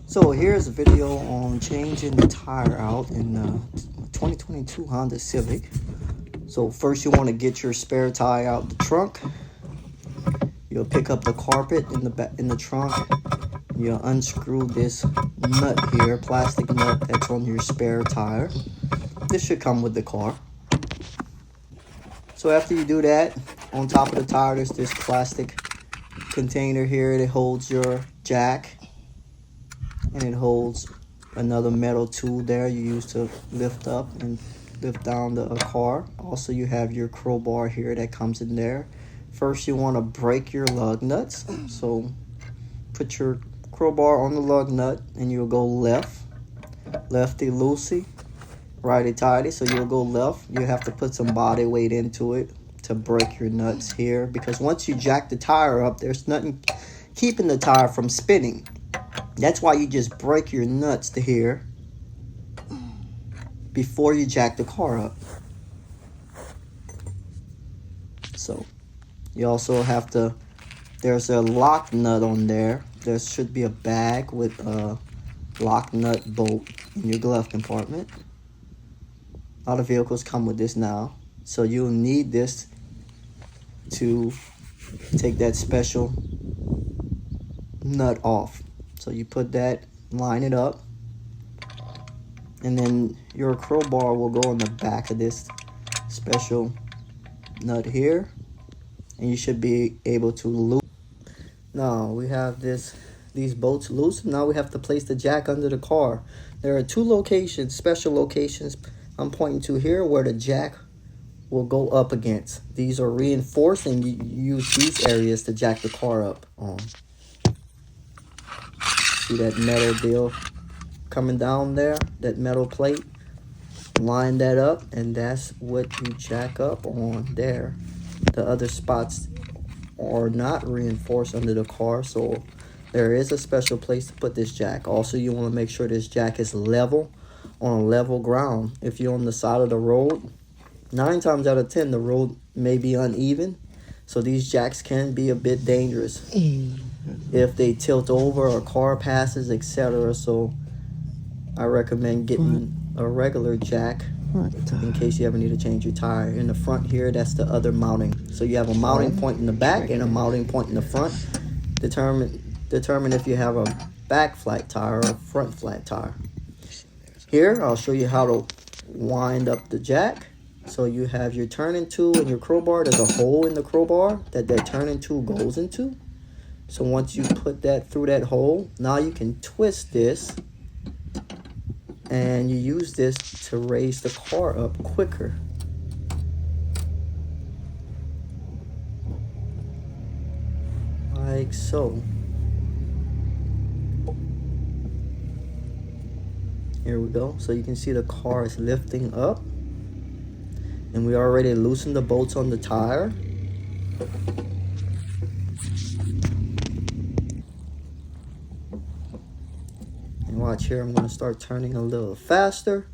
So here's a video on changing the tire out in the 2022 Honda Civic. So first you want to get your spare tire out the trunk. You'll pick up the carpet in the trunk. You'll unscrew this nut here, plastic nut that's on your spare tire. This should come with the car. So after you do that, on top of the tire there's this plastic container here that holds your jack. And it holds another metal tool there you use to lift up and lift down the car. Also, you have your crowbar here that comes in there. First, you want to break your lug nuts. So put your crowbar on the lug nut and you'll go left. Lefty loosey, righty tighty. So you'll go left. You have to put some body weight into it to break your nuts here, because once you jack the tire up, there's nothing keeping the tire from spinning. That's why you just break your nuts to here before you jack the car up. So you also have to, there's a lock nut on there. There should be a bag with a lock nut bolt in your glove compartment. A lot of vehicles come with this now. So you'll need this to take that special nut off. So you put that, line it up, and then your crowbar will go on the back of this special nut here, and you should be able to loop. Now we have these bolts loose. Now we have to place the jack under the car. There are two locations, special locations I'm pointing to here, where the jack will go up against. These are reinforced, and you use these areas to jack the car up on. See that metal deal coming down there, that metal plate? Line that up, and that's what you jack up on there. The other spots are not reinforced under the car, so there is a special place to put this jack. Also, you want to make sure this jack is level, on level ground. If you're on the side of the road, 9 times out of 10 the road may be uneven, so these jacks can be a bit dangerous if they tilt over or car passes, etc. So I recommend getting a regular jack in case you ever need to change your tire. In the front here, that's the other mounting. So you have a mounting point in the back and a mounting point in the front. Determine if you have a back flat tire or a front flat tire. Here, I'll show you how to wind up the jack. So you have your turning tool and your crowbar. There's a hole in the crowbar that turning tool goes into. So once you put that through that hole, now you can twist this, and you use this to raise the car up quicker. Like so. Here we go. So you can see the car is lifting up. And we already loosened the bolts on the tire. And watch here, I'm going to start turning a little faster.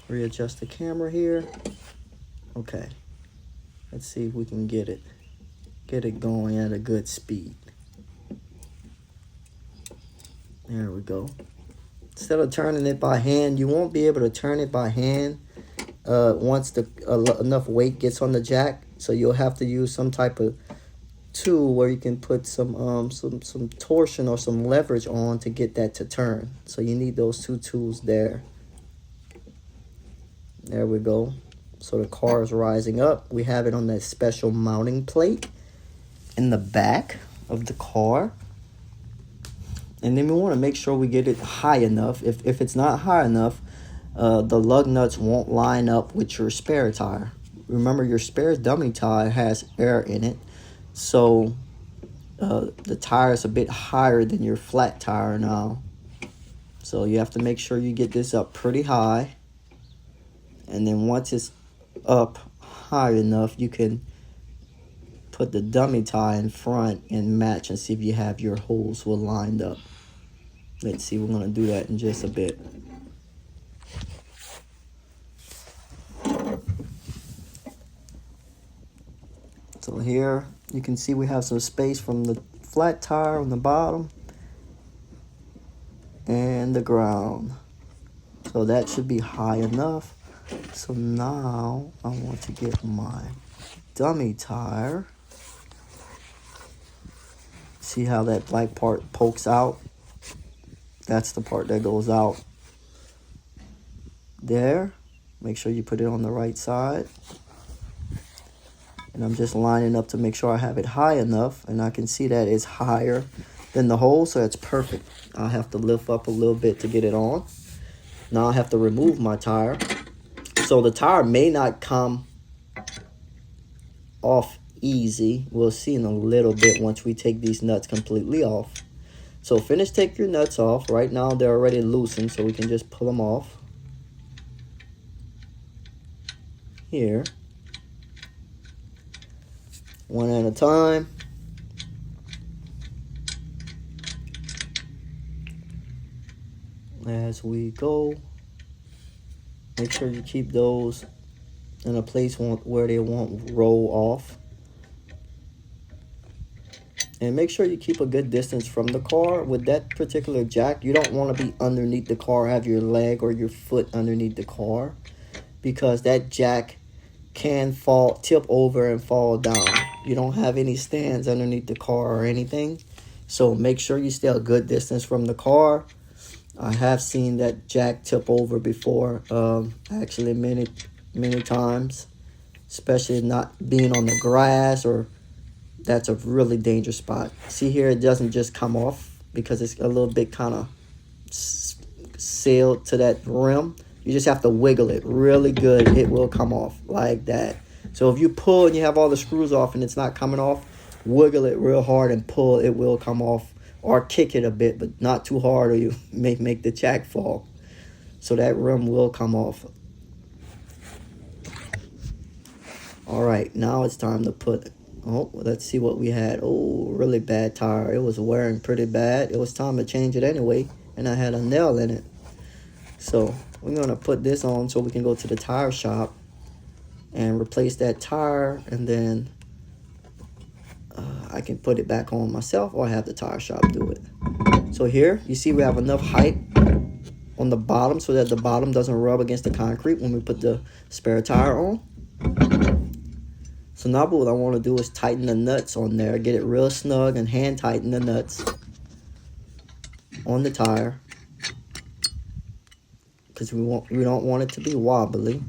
Readjust the camera here. Okay. Let's see if we can get it going at a good speed. There we go. Instead of turning it by hand, you won't be able to turn it by hand once enough weight gets on the jack. So you'll have to use some type of tool where you can put some torsion or some leverage on to get that to turn. So you need those two tools there. There we go. So the car is rising up. We have it on that special mounting plate in the back of the car. And then we want to make sure we get it high enough. If it's not high enough, the lug nuts won't line up with your spare tire. Remember, your spare dummy tire has air in it. So the tire is a bit higher than your flat tire now. So you have to make sure you get this up pretty high. And then once it's up high enough, you can put the dummy tire in front and match and see if you have your holes well lined up. Let's see, we're going to do that in just a bit. So here you can see we have some space from the flat tire on the bottom and the ground. So that should be high enough. So now I want to get my dummy tire. See how that black part pokes out? That's the part that goes out there. Make sure you put it on the right side. And I'm just lining up to make sure I have it high enough, and I can see that it's higher than the hole, so it's perfect. I'll have to lift up a little bit to get it on. Now I have to remove my tire. So the tire may not come off easy. We'll see in a little bit once we take these nuts completely off. So take your nuts off. Right now they're already loosened, so we can just pull them off. Here. One at a time. As we go. Make sure you keep those in a place where they won't roll off. And make sure you keep a good distance from the car. With that particular jack, you don't want to be underneath the car, have your leg or your foot underneath the car, because that jack can tip over and fall down. You don't have any stands underneath the car or anything. So make sure you stay a good distance from the car. I have seen that jack tip over before, actually many times, especially not being on the grass, or that's a really dangerous spot. See here, it doesn't just come off because it's a little bit kind of sealed to that rim. You just have to wiggle it really good. It will come off like that. So if you pull and you have all the screws off and it's not coming off, wiggle it real hard and pull. It will come off, or kick it a bit, but not too hard, or you may make the jack fall. So that rim will come off. All right, now it's time to put, let's see what we had. Oh, really bad tire. It was wearing pretty bad. It was time to change it anyway, and I had a nail in it. So we're going to put this on so we can go to the tire shop and replace that tire, and then I can put it back on myself, or have the tire shop do it. So here, you see we have enough height on the bottom so that the bottom doesn't rub against the concrete when we put the spare tire on. So now what I want to do is tighten the nuts on there, get it real snug, and hand tighten the nuts on the tire, because we don't want it to be wobbly.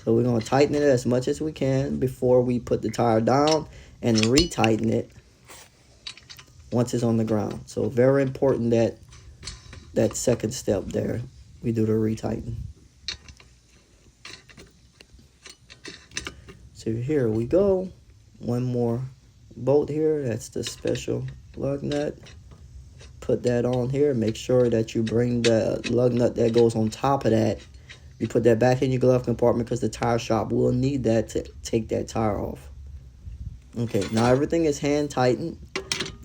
So we're going to tighten it as much as we can before we put the tire down, and retighten it once it's on the ground. So very important that second step there, we do the retighten. So here we go. One more bolt here. That's the special lug nut. Put that on here. Make sure that you bring the lug nut that goes on top of that. You put that back in your glove compartment, because the tire shop will need that to take that tire off. Okay, now everything is hand tightened.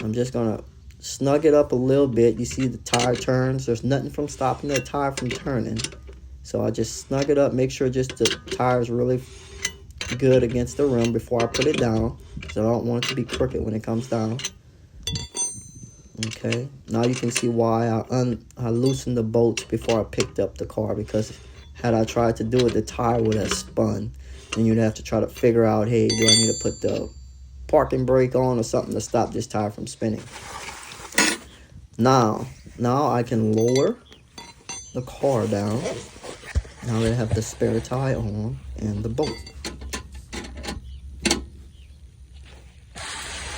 I'm just going to snug it up a little bit. You see the tire turns. There's nothing from stopping the tire from turning. So I just snug it up. Make sure just the tire is really good against the rim before I put it down, because I don't want it to be crooked when it comes down. Okay, now you can see why I loosened the bolts before I picked up the car, because had I tried to do it, the tire would have spun, and you'd have to try to figure out, hey, do I need to put the parking brake on or something to stop this tire from spinning? Now I can lower the car down. Now that I have the spare tire on and the bolt.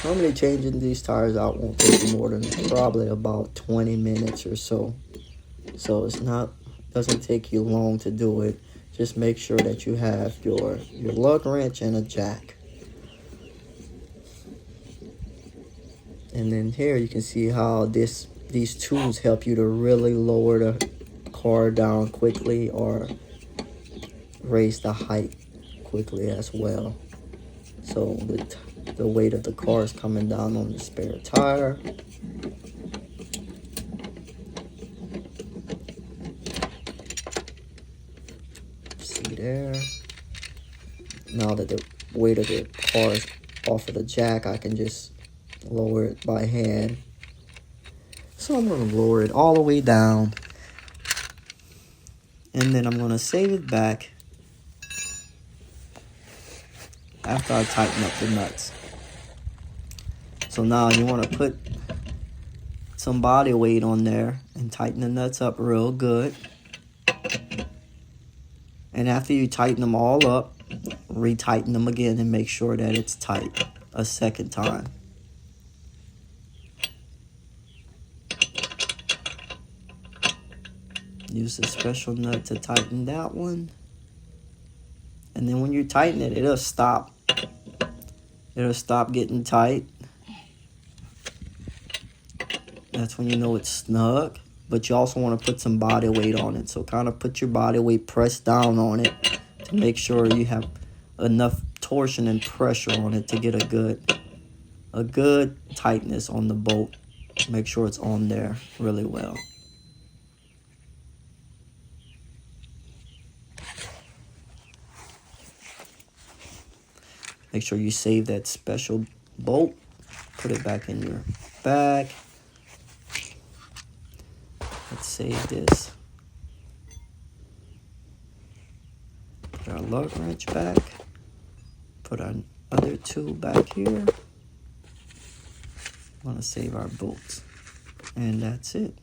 Normally changing these tires out won't take more than probably about 20 minutes or so. So doesn't take you long to do it. Just make sure that you have your lug wrench and a jack. And then here you can see how these tools help you to really lower the car down quickly, or raise the height quickly as well. So the weight of the car is coming down on the spare tire. See there. Now that the weight of the car is off of the jack, I can just lower it by hand. So I'm going to lower it all the way down. And then I'm going to save it back after I tighten up the nuts. So now you want to put some body weight on there and tighten the nuts up real good. And after you tighten them all up, retighten them again and make sure that it's tight a second time. Use a special nut to tighten that one. And then when you tighten it, it'll stop. It'll stop getting tight. That's when you know it's snug. But you also want to put some body weight on it. So kind of put your body weight, press down on it to make sure you have enough torsion and pressure on it to get a good tightness on the bolt. Make sure it's on there really well. Make sure you save that special bolt. Put it back in your bag. Let's save this. Put our lug wrench back. Put our other two back here. Want to save our bolts. And that's it.